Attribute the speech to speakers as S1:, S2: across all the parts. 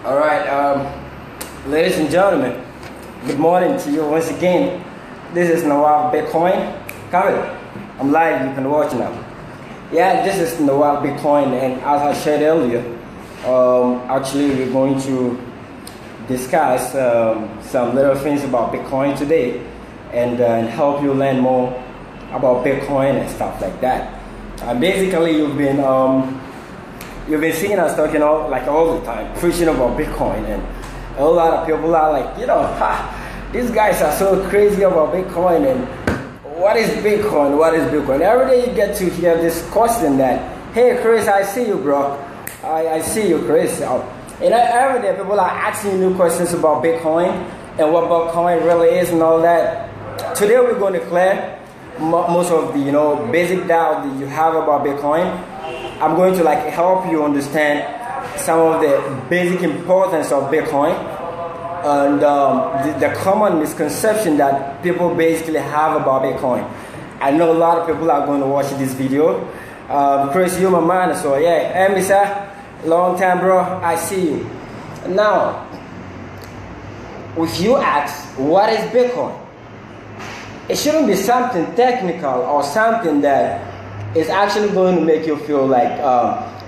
S1: All right, ladies and gentlemen, good morning to you once again. This is Nawab Bitcoin. I'm live, you can watch now. Yeah, this is Nawab Bitcoin, and as I said earlier, actually we're going to discuss some little things about Bitcoin today and help you learn more about Bitcoin and stuff like that. Basically, you've been seeing us talking all the time, preaching about Bitcoin, and a lot of people are like, these guys are so crazy about Bitcoin, and what is Bitcoin? What is Bitcoin? Every day you get to hear this question that, hey Chris, I see you, bro. I see you, Chris. And every day people are asking new questions about Bitcoin and what Bitcoin really is and all that. Today we're going to clear most of the basic doubt that you have about Bitcoin. I'm going to help you understand some of the basic importance of Bitcoin and the common misconception that people basically have about Bitcoin. I know a lot of people are going to watch this video. Chris, you're my man, so yeah. Hey, sir, long time, bro. I see you. Now, if you ask, what is Bitcoin? It shouldn't be something technical or something that is actually going to make you feel like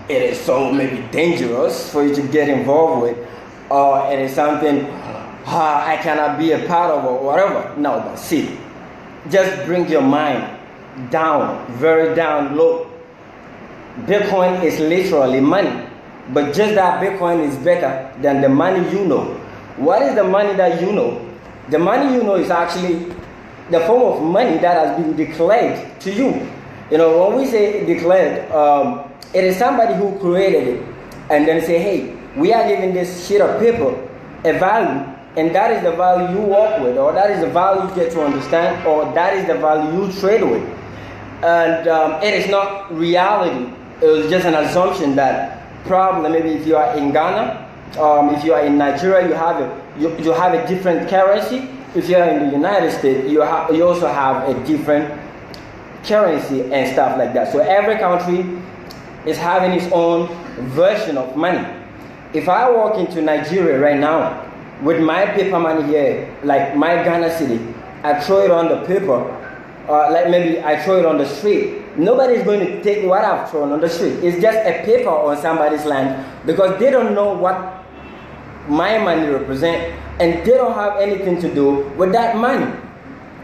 S1: it is so maybe dangerous for you to get involved with, or it is something I cannot be a part of or whatever. No, but see, just bring your mind down, very down low. Bitcoin is literally money, but just that Bitcoin is better than the money you know. What is the money that you know? The money you know is actually the form of money that has been declared to you. When we say declared, it is somebody who created it and then say, hey, we are giving this sheet of paper a value, and that is the value you work with, or that is the value you get to understand, or that is the value you trade with. And it is not reality. It was just an assumption that probably maybe if you are in Ghana, if you are in Nigeria, you have a different currency. If you are in the United States, you also have a different currency and stuff like that. So every country is having its own version of money. If I walk into Nigeria right now with my paper money here, like my Ghana city, I throw it on the paper, maybe I throw it on the street, nobody's going to take what I've thrown on the street. It's just a paper on somebody's land because they don't know what my money represents, and they don't have anything to do with that money.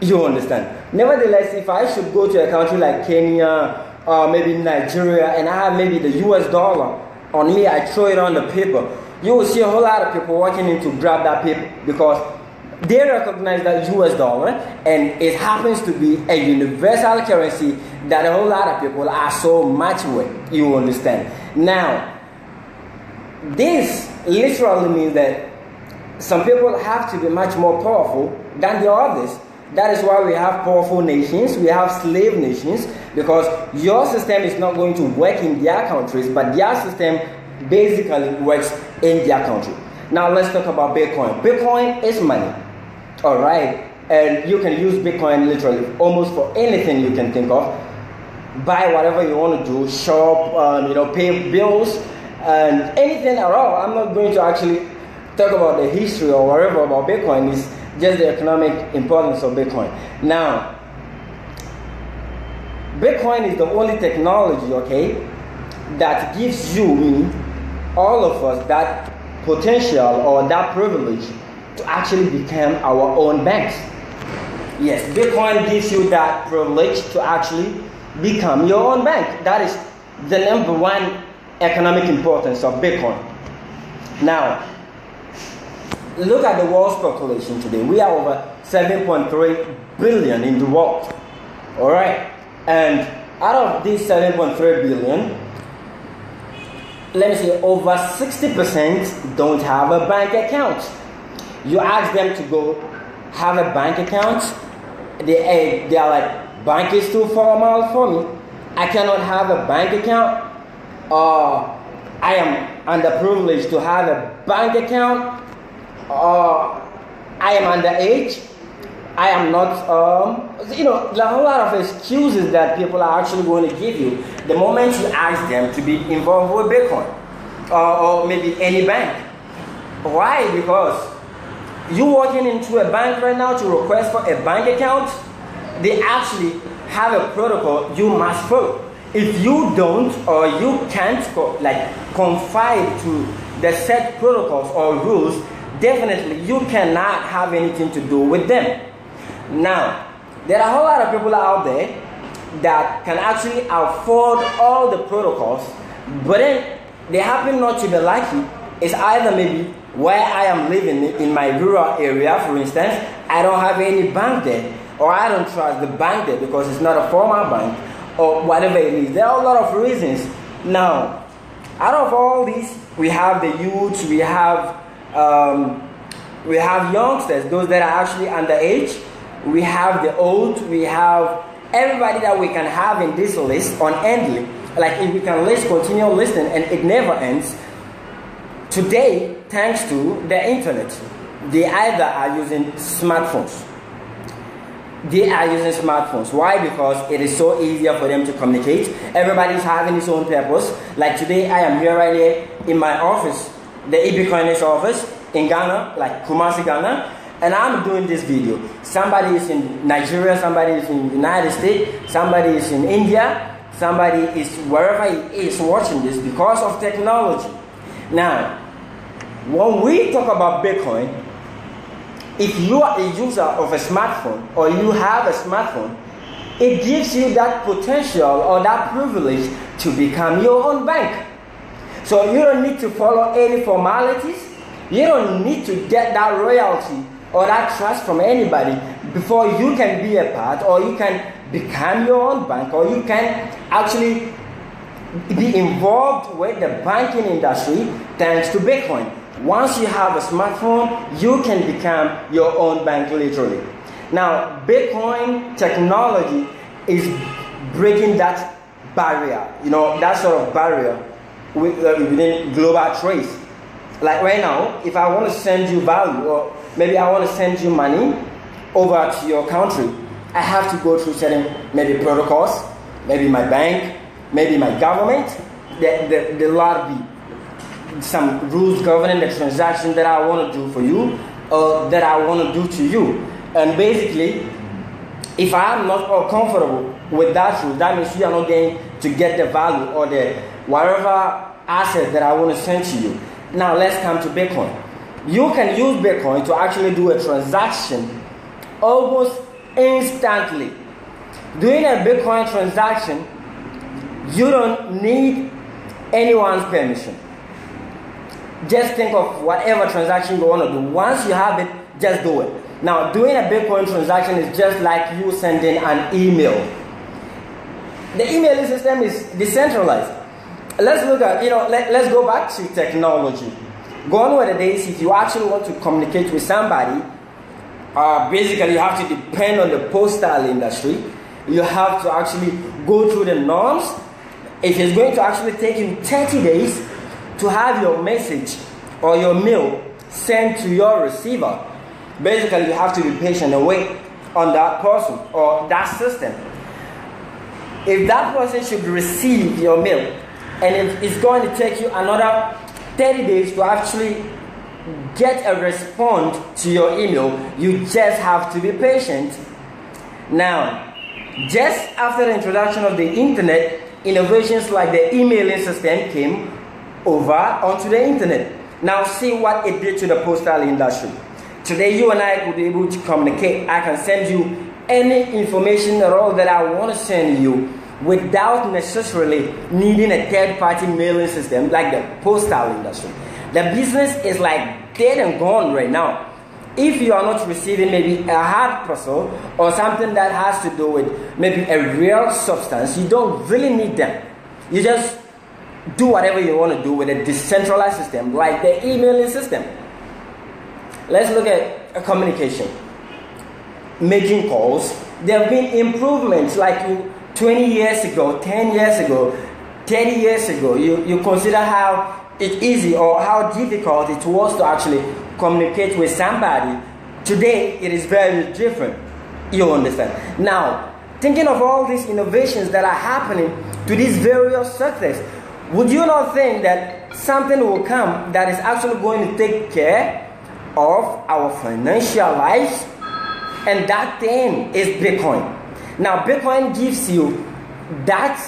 S1: You understand? Nevertheless, if I should go to a country like Kenya or maybe Nigeria and I have maybe the US dollar on me, I throw it on the paper, you will see a whole lot of people walking in to grab that paper because they recognize that US dollar, and it happens to be a universal currency that a whole lot of people are so much with. You understand? Now, this literally means that some people have to be much more powerful than the others. That is why we have powerful nations, we have slave nations, because your system is not going to work in their countries, but their system basically works in their country. Now let's talk about Bitcoin. Bitcoin is money, all right? And you can use Bitcoin literally almost for anything you can think of. Buy whatever you want to do, shop, pay bills, and anything at all. I'm not going to actually talk about the history or whatever about Bitcoin. It's just the economic importance of Bitcoin. Now, Bitcoin is the only technology, okay, that gives you, me, all of us, that potential or that privilege to actually become our own banks. Yes, Bitcoin gives you that privilege to actually become your own bank. That is the number one economic importance of Bitcoin. Now, look at the world's population today. We are over 7.3 billion in the world. All right? And out of these 7.3 billion, let me say over 60% don't have a bank account. You ask them to go have a bank account, they are like, bank is too formal for me. I cannot have a bank account. I am underprivileged to have a bank account. I am underage. I am not, there are a whole lot of excuses that people are actually going to give you the moment you ask them to be involved with Bitcoin or maybe any bank. Why? Because you walking into a bank right now to request for a bank account, they actually have a protocol you must follow. If you don't or you can't confide to the set protocols or rules, definitely you cannot have anything to do with them. Now, there are a whole lot of people out there that can actually afford all the protocols, but then they happen not to be lucky. It's either maybe where I am living in my rural area, for instance, I don't have any bank there, or I don't trust the bank there because it's not a formal bank, or whatever it is. There are a lot of reasons. Now, out of all these, we have the youths, we have youngsters, those that are actually underage, we have the old, we have everybody that we can have in this list unendingly. Like if we can continue listening and it never ends. Today, thanks to the internet, they either are using smartphones. Why? Because it is so easier for them to communicate. Everybody's having his own purpose. Like today, I am here right here in my office, the eBitcoinics office in Ghana, like Kumasi, Ghana, and I'm doing this video. Somebody is in Nigeria, somebody is in the United States, somebody is in India, somebody is wherever he is watching this because of technology. Now, when we talk about Bitcoin, if you are a user of a smartphone or you have a smartphone, it gives you that potential or that privilege to become your own bank. So you don't need to follow any formalities. You don't need to get that royalty or that trust from anybody before you can be a part, or you can become your own bank, or you can actually be involved with the banking industry thanks to Bitcoin. Once you have a smartphone, you can become your own bank literally. Now, Bitcoin technology is breaking that barrier, that sort of barrier within global trade. Like right now, if I want to send you value, or maybe I want to send you money over to your country, I have to go through certain maybe protocols, maybe my bank, maybe my government. There will be some rules governing the transaction that I want to do for you, or that I want to do to you. And basically, if I am not comfortable with that rule, that means you are not going to get the value or the whatever asset that I want to send to you. Now let's come to Bitcoin. You can use Bitcoin to actually do a transaction almost instantly. Doing a Bitcoin transaction, you don't need anyone's permission. Just think of whatever transaction you want to do. Once you have it, just do it. Now, doing a Bitcoin transaction is just like you sending an email. The emailing system is decentralized. Let's look at, let's go back to technology. Gone were the days if you actually want to communicate with somebody, basically you have to depend on the postal industry. You have to actually go through the norms. If it's going to actually take you 30 days to have your message or your mail sent to your receiver, basically you have to be patient and wait on that person or that system. If that person should receive your mail, and if it's going to take you another 30 days to actually get a response to your email, you just have to be patient. Now, just after the introduction of the internet, innovations like the emailing system came over onto the internet. Now see what it did to the postal industry. Today you and I will be able to communicate. I can send you any information at all that I want to send you without necessarily needing a third-party mailing system like the postal industry. The business is like dead and gone right now. If you are not receiving maybe a hard parcel or something that has to do with maybe a real substance, you don't really need them. You just do whatever you want to do with a decentralized system like the emailing system. Let's look at a communication. Making calls. There have been improvements like 20 years ago, 10 years ago, 30 years ago. You consider how easy or how difficult it was to actually communicate with somebody. Today, it is very different. You understand? Now, thinking of all these innovations that are happening to these various sectors, would you not think that something will come that is actually going to take care of our financial lives, and that thing is Bitcoin. Now, Bitcoin gives you that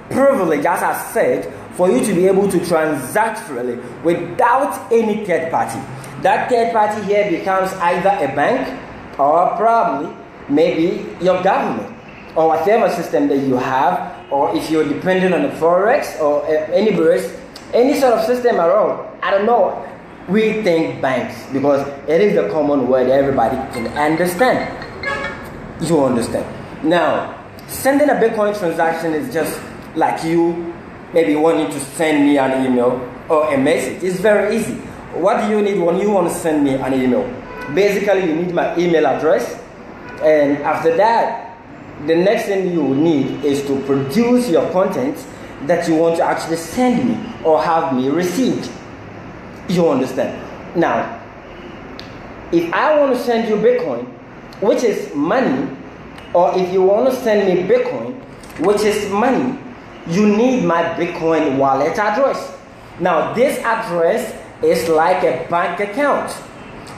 S1: privilege, as I said, for you to be able to transact freely without any third party. That third party here becomes either a bank or probably maybe your government or whatever system that you have, or if you're dependent on the forex or any sort of system around. I don't know. We think banks because it is the common word everybody can understand. You understand? Now, sending a Bitcoin transaction is just like you maybe wanting to send me an email or a message. It's very easy. What do you need when you want to send me an email? Basically, you need my email address, and after that, the next thing you need is to produce your content that you want to actually send me or have me received. You understand? Now, if I want to send you Bitcoin, which is money, or if you want to send me Bitcoin, which is money, you need my Bitcoin wallet address. Now, this address is like a bank account.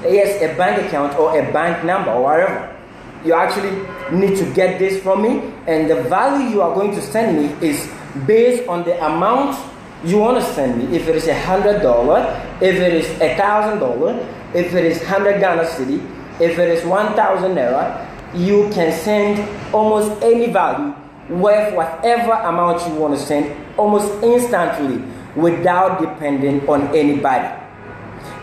S1: Yes, a bank account or a bank number or whatever. You actually need to get this from me, and the value you are going to send me is based on the amount you want to send me. If it is $100, if it is $1,000, if it is 100 Ghana cedi, if it is 1,000 naira, you can send almost any value worth whatever amount you want to send almost instantly without depending on anybody.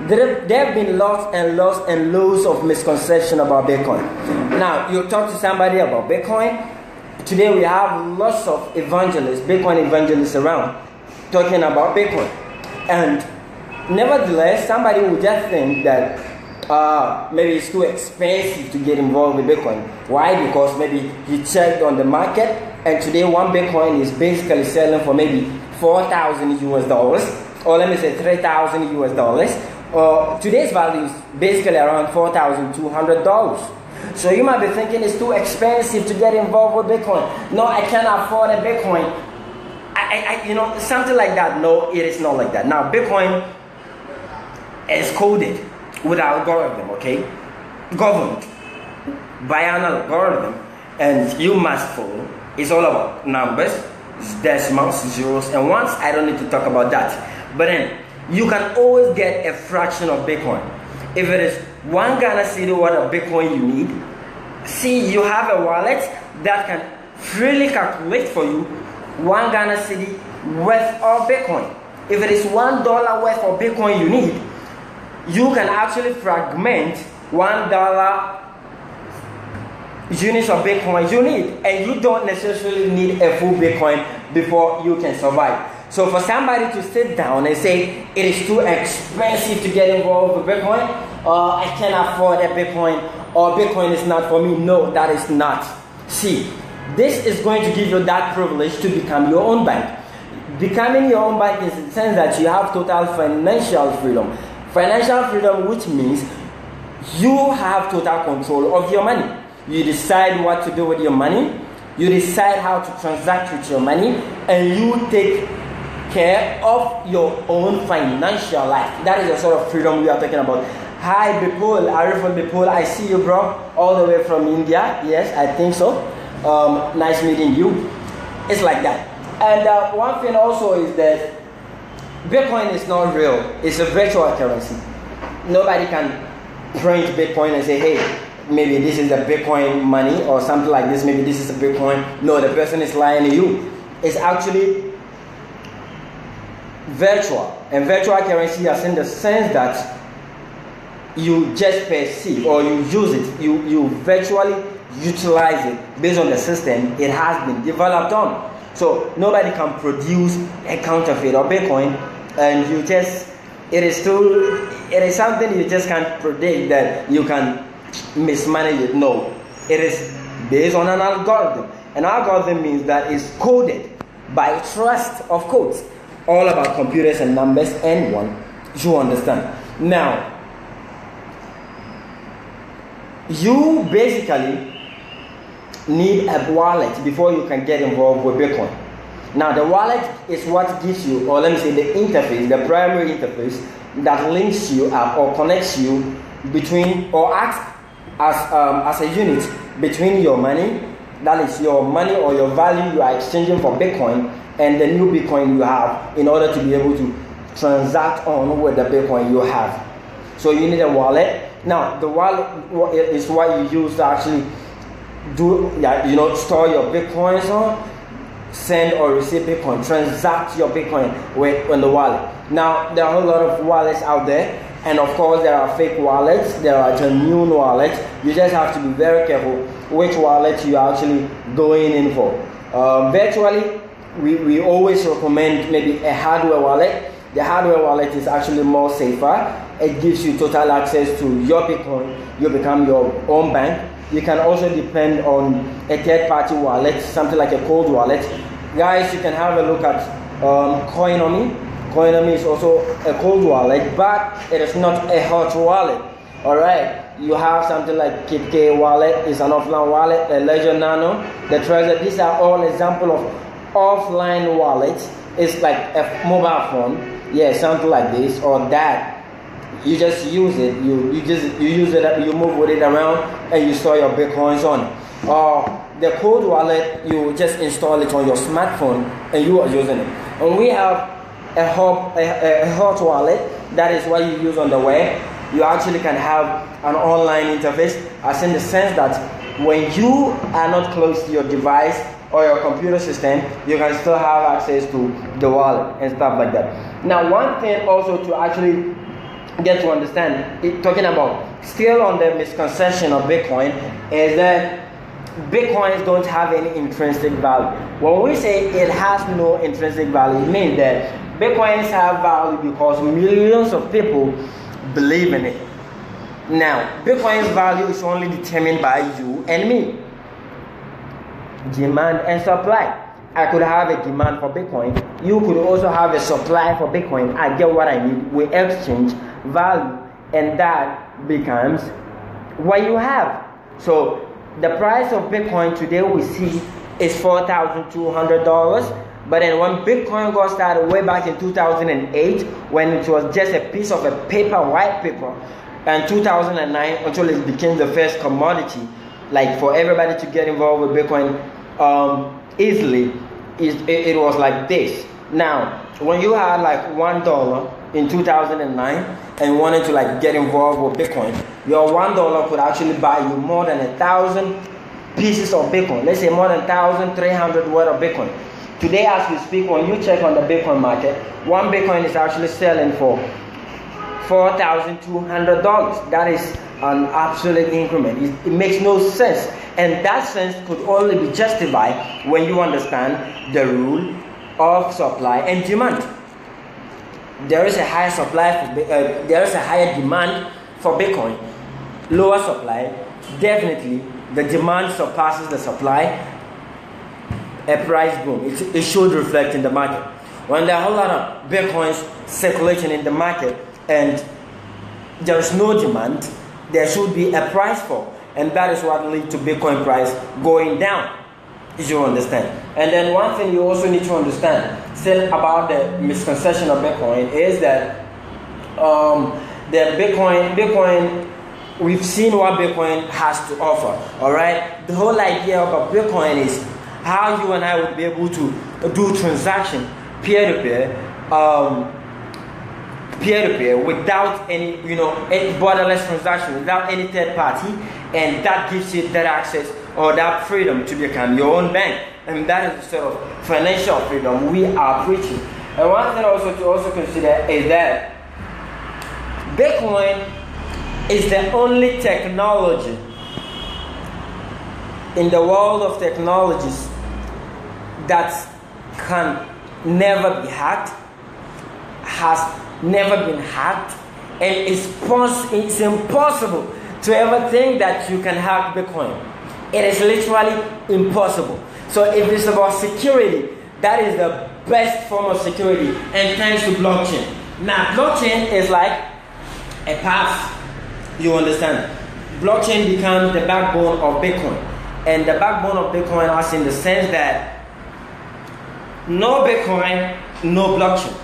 S1: There have been lots and loads of misconceptions about Bitcoin. Now, you talk to somebody about Bitcoin. Today we have lots of evangelists, Bitcoin evangelists around talking about Bitcoin. And nevertheless, somebody will just think that maybe it's too expensive to get involved with Bitcoin. Why? Because maybe he checked on the market, and today one Bitcoin is basically selling for maybe 4,000 US dollars, or let me say 3,000 US dollars. Today's value is basically around $4,200. So you might be thinking it's too expensive to get involved with Bitcoin. No, I can't afford a Bitcoin. Something like that. No, it is not like that. Now, Bitcoin is coded with an algorithm, okay? Governed by an algorithm, and you must follow. It's all about numbers, decimals, zeros, and ones. I don't need to talk about that. But then, you can always get a fraction of Bitcoin. If it is 1 Ghana cedi worth of Bitcoin you need, see, you have a wallet that can freely calculate for you 1 Ghana cedi worth of Bitcoin. If it is $1 worth of Bitcoin you need, you can actually fragment $1 units of Bitcoin you need, and you don't necessarily need a full Bitcoin before you can survive. So for somebody to sit down and say it is too expensive to get involved with Bitcoin, I can't afford a Bitcoin, or Bitcoin is not for me, no, that is not. See, this is going to give you that privilege to become your own bank. Becoming your own bank is in the sense that you have total financial freedom. Financial freedom, which means you have total control of your money. You decide what to do with your money, you decide how to transact with your money, and you take care of your own financial life. That is the sort of freedom we are talking about. Hi Bipul, Ariful Bipul, I see you bro, all the way from India. Yes, I think so. Nice meeting you. It's like that. And one thing also is that Bitcoin is not real. It's a virtual currency. Nobody can print Bitcoin and say, hey, maybe this is the Bitcoin money or something like this. Maybe this is a Bitcoin. No, the person is lying to you. It's actually virtual. And virtual currency is in the sense that you just perceive or you use it. You virtually utilize it based on the system it has been developed on. So nobody can produce a counterfeit of Bitcoin, and you just, it is something you just can't predict that you can mismanage it. No, it is based on an algorithm. An algorithm means that it's coded by trust of codes, all about computers and numbers and one. You understand? Now, you basically need a wallet before you can get involved with Bitcoin. Now the wallet is what gives you, or let me say the interface, the primary interface that links you up or connects you between, or acts as a unit between your money, that is your money or your value you are exchanging for Bitcoin, and the new Bitcoin you have, in order to be able to transact on with the Bitcoin you have. So you need a wallet. Now the wallet is what you use to actually store your Bitcoins on, send or receive Bitcoin, transact your Bitcoin on the wallet. Now there are a lot of wallets out there, and of course there are fake wallets, there are genuine wallets. You just have to be very careful which wallet you are actually going in for. Virtually, we always recommend maybe a hardware wallet. The hardware wallet is actually more safer. It gives you total access to your Bitcoin. You become your own bank. You can also depend on a third-party wallet, something like a cold wallet. Guys, you can have a look at Coinomi. Coinomi is also a cold wallet, but it is not a hot wallet. All right, you have something like KitK wallet, is an offline wallet, a Ledger Nano, the Trezor. These are all examples of offline wallets. It's like a mobile phone, yeah, something like this or that. You just use it, you use it, you move with it around, and you store your Bitcoins on it. Or the cold wallet, you just install it on your smartphone and you are using it. And we have a hot wallet, that is what you use on the web. You actually can have an online interface, as in the sense that when you are not close to your device or your computer system, you can still have access to the wallet and stuff like that. Now, one thing also to actually get to understand, talking about still on the misconception of Bitcoin, is that Bitcoins don't have any intrinsic value. When we say it has no intrinsic value, it means that Bitcoins have value because millions of people believe in it. Now, Bitcoin's value is only determined by you and me. Demand and supply. I could have a demand for Bitcoin. You could also have a supply for Bitcoin. I get what I need. We exchange value, and that becomes what you have. So the price of Bitcoin today we see is $4,200. But then when Bitcoin got started way back in 2008, when it was just a piece of a paper, white paper, and 2009 until it became the first commodity, like for everybody to get involved with Bitcoin easily, it was like this. Now, when you had like $1 in 2009 and wanted to like get involved with Bitcoin, your $1 could actually buy you more than 1,000 pieces of Bitcoin. Let's say more than 1,300 worth of Bitcoin. Today, as we speak, when you check on the Bitcoin market, one Bitcoin is actually selling for $4,200. That is an absolute increment. It makes no sense. And that sense could only be justified when you understand the rule of supply and demand. There is a higher supply for there is a higher demand for Bitcoin. Lower supply, definitely the demand surpasses the supply. A price boom. It should reflect in the market. When there are a whole lot of Bitcoins circulating in the market and there is no demand, there should be a price fall, and that is what leads to Bitcoin price going down. You understand? And then one thing you also need to understand still about the misconception of Bitcoin is that the Bitcoin, we've seen what Bitcoin has to offer. All right, the whole idea about Bitcoin is how you and I would be able to do transaction peer-to-peer, without any, any borderless transaction, without any third party, and that gives you that access or that freedom to become your own bank. And that is the sort of financial freedom we are preaching. And one thing also to consider is that Bitcoin is the only technology in the world of technologies that can never be hacked, has never been hacked, and it's impossible to ever think that you can hack Bitcoin. It is literally impossible. So if it's about security, that is the best form of security, and thanks to blockchain. Now, blockchain is like a path. You understand? Blockchain becomes the backbone of Bitcoin. And the backbone of Bitcoin is in the sense that no Bitcoin, no blockchain.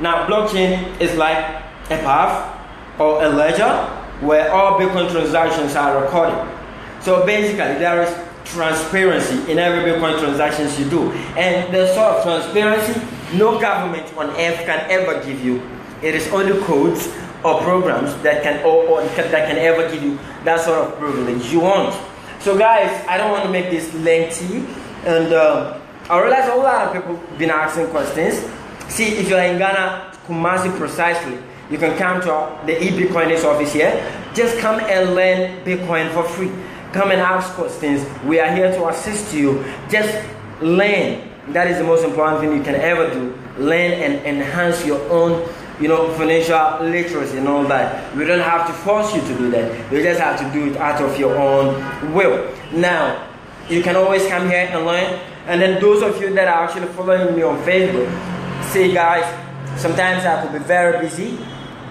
S1: Now, blockchain is like a path or a ledger where all Bitcoin transactions are recorded. So basically, there is transparency in every Bitcoin transactions you do, and the sort of transparency no government on earth can ever give you. It is only codes or programs that can that can ever give you that sort of privilege you want. So guys, I don't want to make this lengthy, and I realize a whole lot of people been asking questions. See, if you're in Ghana, Kumasi precisely, you can come to the eBitcoinics office here. Just come and learn Bitcoin for free. Come and ask questions. We are here to assist you. Just learn. That is the most important thing you can ever do. Learn and enhance your own, financial literacy and all that. We don't have to force you to do that. You just have to do it out of your own will. Now, you can always come here and learn. And then those of you that are actually following me on Facebook, say guys, sometimes I could be very busy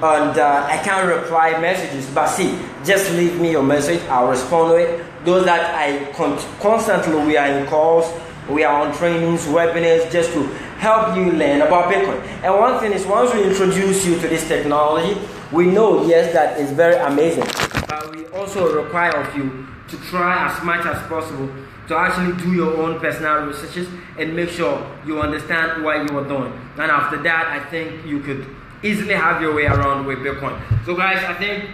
S1: and I can't reply messages, but see, just leave me your message, I'll respond to it. Those that I constantly, we are in calls, we are on trainings, webinars, just to help you learn about Bitcoin. And one thing is, once we introduce you to this technology, we know, yes, that is very amazing, but we also require of you to try as much as possible to actually do your own personal researches and make sure you understand what you are doing. And after that, I think you could easily have your way around with Bitcoin. So guys, I think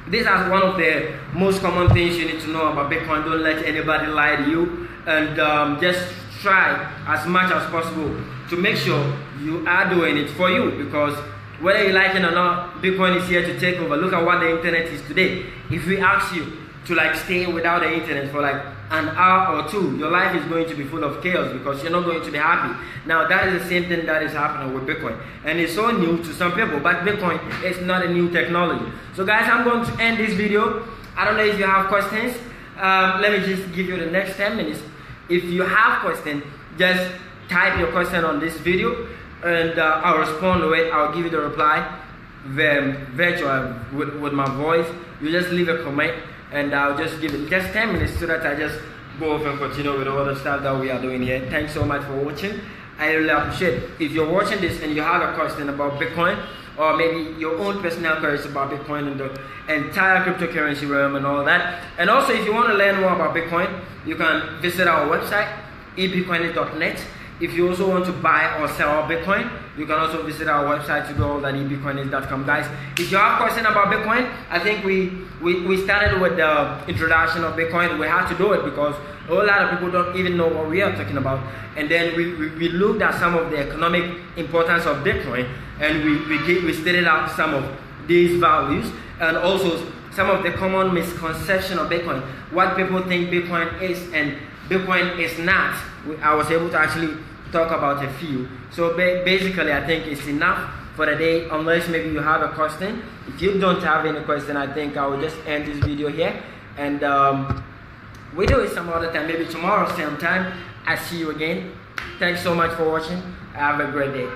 S1: this is one of the most common things you need to know about Bitcoin. Don't let anybody lie to you, and just try as much as possible to make sure you are doing it for you, because whether you like it or not, Bitcoin is here to take over. Look at what the internet is today. If we ask you to stay without the internet for an hour or two, your life is going to be full of chaos because you're not going to be happy. Now that is the same thing that is happening with Bitcoin, and it's so new to some people, but Bitcoin is not a new technology. So guys, I'm going to end this video. I don't know if you have questions. Let me just give you the next 10 minutes. If you have questions, just type your question on this video and I'll respond to it. I'll give you the reply virtual with my voice. You just leave a comment and I'll just give it just 10 minutes so that I just go off and continue with all the stuff that we are doing here. Thanks so much for watching. I really appreciate it. If you're watching this and you have a question about Bitcoin, or maybe your own personal queries about Bitcoin and the entire cryptocurrency realm and all that, and also if you want to learn more about Bitcoin, you can visit our website, eBitcoinics.net. If you also want to buy or sell Bitcoin, you can also visit our website to do all that, eBitcoinics.com. Guys, if you have a question about Bitcoin, I think we started with the introduction of Bitcoin. We had to do it because a whole lot of people don't even know what we are talking about. And then we looked at some of the economic importance of Bitcoin, and we stated out some of these values, and also some of the common misconceptions of Bitcoin, what people think Bitcoin is and Bitcoin is not. I was able to actually talk about a few. So basically, I think it's enough for the day, unless maybe you have a question. If you don't have any question, I think I will just end this video here, and we do it some other time, maybe tomorrow same time. I see you again. Thanks so much for watching. Have a great day.